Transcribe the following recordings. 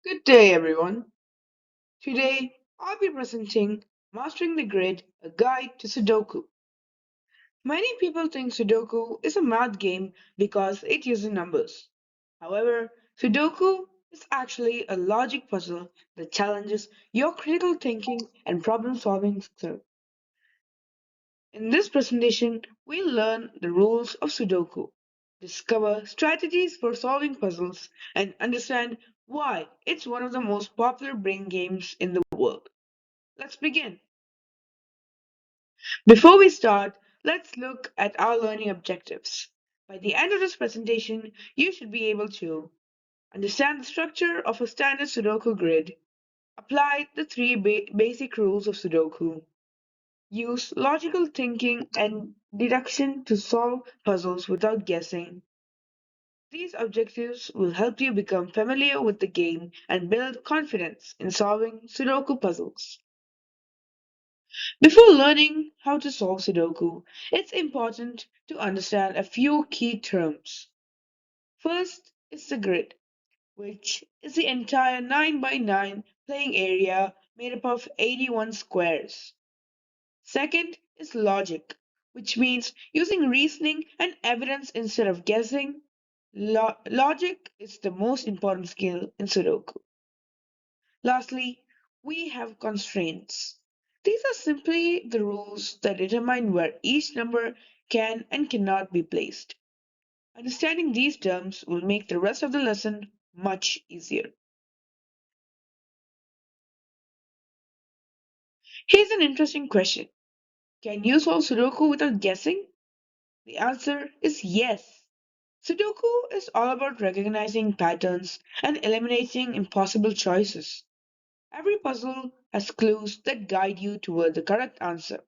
Good day, everyone. Today, I'll be presenting Mastering the Grid, a guide to Sudoku. Many people think Sudoku is a math game because it uses numbers. However, Sudoku is actually a logic puzzle that challenges your critical thinking and problem solving skills. In this presentation, we'll learn the rules of Sudoku, discover strategies for solving puzzles, and understand why it's one of the most popular brain games in the world. Let's begin. Before we start, let's look at our learning objectives. By the end of this presentation, you should be able to understand the structure of a standard Sudoku grid, apply the three basic rules of Sudoku, use logical thinking and deduction to solve puzzles without guessing. These objectives will help you become familiar with the game and build confidence in solving Sudoku puzzles. Before learning how to solve Sudoku, it's important to understand a few key terms. First is the grid, which is the entire 9 by 9 playing area made up of 81 squares. Second is logic, which means using reasoning and evidence instead of guessing. Logic is the most important skill in Sudoku. Lastly, we have constraints. These are simply the rules that determine where each number can and cannot be placed. Understanding these terms will make the rest of the lesson much easier. Here's an interesting question. Can you solve Sudoku without guessing? The answer is yes. Sudoku is all about recognizing patterns and eliminating impossible choices. Every puzzle has clues that guide you toward the correct answer.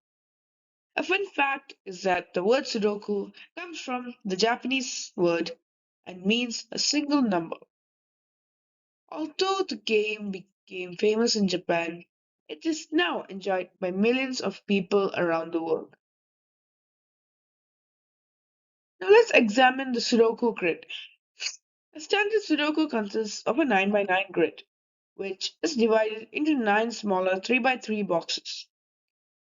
A fun fact is that the word Sudoku comes from the Japanese word and means a single number. Although the game became famous in Japan, it is now enjoyed by millions of people around the world. Now let's examine the Sudoku grid. A standard Sudoku consists of a 9 by 9 grid, which is divided into 9 smaller 3 by 3 boxes.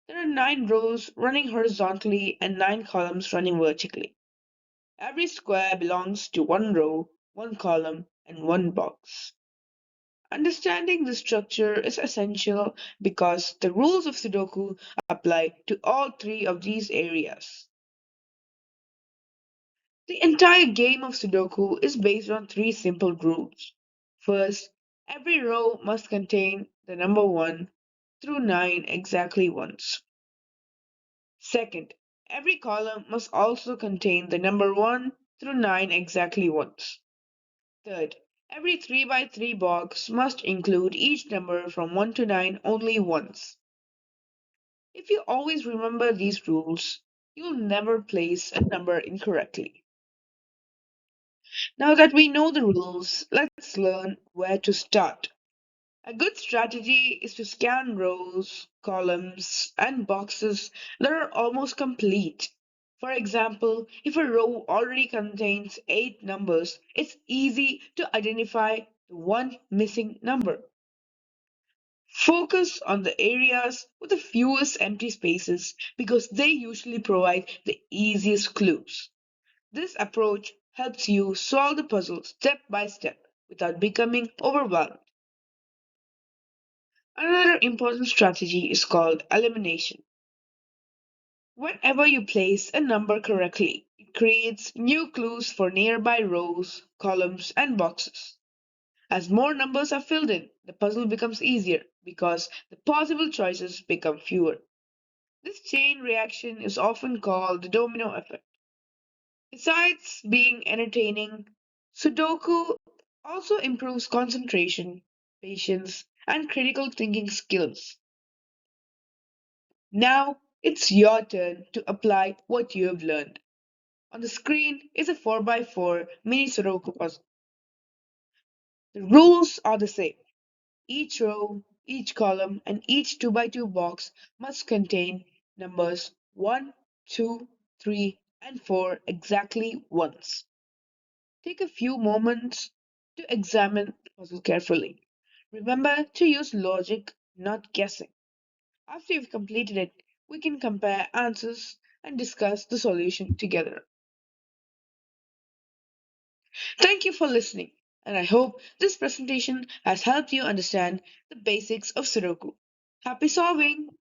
There are 9 rows running horizontally and 9 columns running vertically. Every square belongs to one row, one column, and one box. Understanding the structure is essential because the rules of Sudoku apply to all three of these areas. The entire game of Sudoku is based on three simple rules. First, every row must contain the number 1 through 9 exactly once. Second, every column must also contain the number 1 through 9 exactly once. Third, every 3 by 3 box must include each number from 1 to 9 only once. If you always remember these rules, you'll never place a number incorrectly. Now that we know the rules, let's learn where to start. A good strategy is to scan rows, columns, and boxes that are almost complete. For example, if a row already contains 8 numbers, it's easy to identify the one missing number. Focus on the areas with the fewest empty spaces because they usually provide the easiest clues. This approach helps you solve the puzzle step by step without becoming overwhelmed. Another important strategy is called elimination. Whenever you place a number correctly, it creates new clues for nearby rows, columns, and boxes. As more numbers are filled in, the puzzle becomes easier because the possible choices become fewer. This chain reaction is often called the domino effect. Besides being entertaining, Sudoku also improves concentration, patience, and critical thinking skills. Now it's your turn to apply what you have learned. On the screen is a 4 by 4 mini Sudoku puzzle. The rules are the same. Each row, each column, and each 2 by 2 box must contain numbers 1, 2, 3, and 4 exactly once. Take a few moments to examine the puzzle carefully. Remember to use logic, not guessing. After you've completed it, we can compare answers and discuss the solution together. Thank you for listening, and I hope this presentation has helped you understand the basics of Sudoku. Happy solving!